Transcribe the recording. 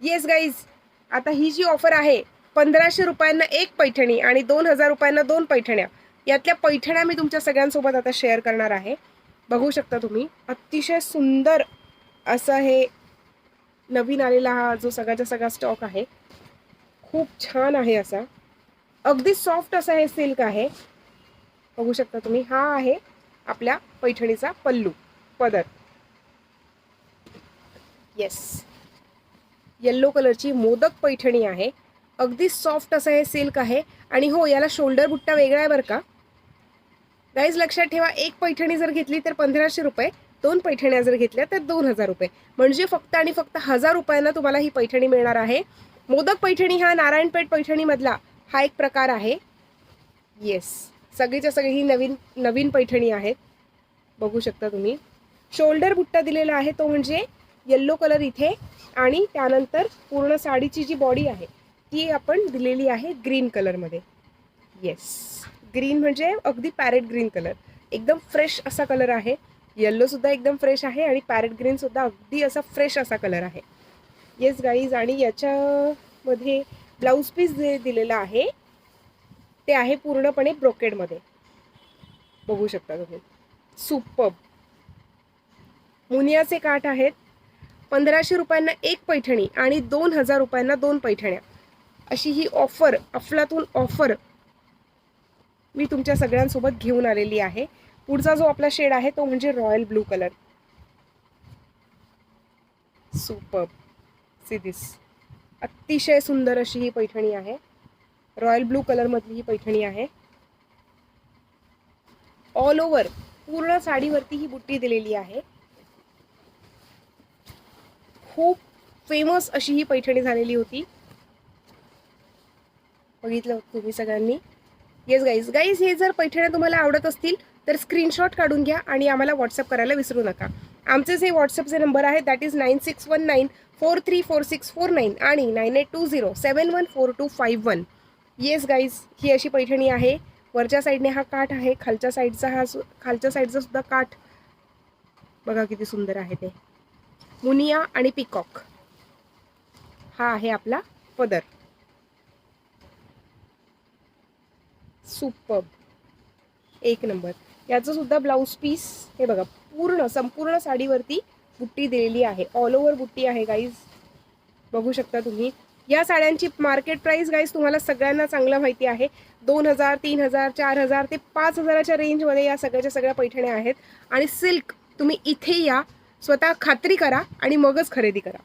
Yes guys, आता ही जी offer आहे 1500 रुपयांना एक पैठणी आणि 2000 रुपयांना 2 पैठण्या, यातल्या पैठण्या मी तुमच्या सगळ्यांसोबत आता शेअर करणार आहे. बघू शकता तुम्ही, अतिशय सुंदर असं हे नवीन आलेला हा जो सगळ्याचा सगळा स्टॉक आहे. खूप छान आहे असा, अगदी सॉफ्ट असा हे सिल्क आहे. बघू शकता तुम्ही, हा आहे आपल्या पैठणीचा पल्लू पदर. येस, येल्लो कलरची मोदक पैठणी आहे. अगदी सॉफ्ट असं हे सिल्क आहे. आणि हो, याला शोल्डर बुट्टा वेगळा आहे बरं का गाईज. लक्षात ठेवा, एक पैठणी जर घेतली तर 1500 रुपये, 2 पैठण्या जर घेतल्या तर 2000 रुपये, म्हणजे फक्त आणि फक्त 1000 रुपयांना तुम्हाला ही पैठणी मिळणार आहे. मोदक पैठणी हा नारायणपेठ पैठणीमधला हा एक प्रकार आहे. येस, सगळीच्या सगळी ही नवीन नवीन पैठणी आहेत. बघू शकता तुम्ही, शोल्डर बुट्टा दिलेला आहे तो म्हणजे येल्लो कलर इथे, आणि त्यानंतर पूर्ण साडीची जी बॉडी आहे ती आपण दिलेली आहे ग्रीन कलरमध्ये. येस, ग्रीन म्हणजे अगदी पॅरेट ग्रीन कलर, एकदम फ्रेश असा कलर आहे. येल्लो सुद्धा एकदम फ्रेश आहे आणि पॅरेट ग्रीन सुद्धा अगदी असा फ्रेश असा कलर आहे. येस गाईज, आणि याच्यामध्ये ब्लाऊज पीस जे दिलेला आहे ते आहे पूर्णपणे ब्रोकेडमध्ये. बघू शकता तुम्ही, सुपर्ब. मुनियाचे काठ आहेत. 1500 रुपयांना एक पैठणी आणि 2000 रुपयांना 2 पैठण्या, अशी ही ऑफर, अफलातून ऑफर मी तुमच्या सगळ्यांसोबत घेऊन आलेली आहे. पुढचा जो आपला शेड आहे तो म्हणजे royal blue colour. Superb, see this, अतिशय सुंदर अशी ही पैठणी आहे. रॉयल ब्लू कलर मधली ही पैठणी आहे. ऑल ओव्हर पूर्ण साडीवरती ही बुट्टी दिलेली आहे. खूप फेमस अशी ही पैठणी झालेली होती, बघितलं तुम्ही सगळ्यांनी. येस गाईज, हे जर पैठण्या तुम्हाला आवडत असतील तर स्क्रीनशॉट काढून घ्या आणि आम्हाला व्हॉट्सअप करायला विसरू नका. आमचेच हे व्हॉट्सअपचे नंबर आहे, दॅट इज 9619434649 आणि 9820714251. येस गाईज, ही अशी पैठणी आहे. वरच्या साईडने हा काठ आहे, खालच्या साईडचा सुद्धा काठ बघा किती सुंदर आहे ते. मुनिया आणि पिकॉक हा आहे आपला पदर. सुपर्ब, एक नंबर. याचं सुद्धा ब्लाऊज पीस हे बघा, पूर्ण संपूर्ण साडीवरती बुट्टी दिलेली आहे. ऑल ओव्हर बुट्टी आहे गाईज, बघू शकता तुम्ही. या साड्यांची मार्केट प्राइस गाईज तुम्हाला सगळ्यांना चांगलं माहिती आहे. 2000, 3000, 4000 ते 5000च्या रेंजमध्ये या सगळ्याच्या सगळ्या पैठण्या आहेत. आणि सिल्क तुम्ही इथे या, स्वतः खात्री करा आणि मगच खरेदी करा.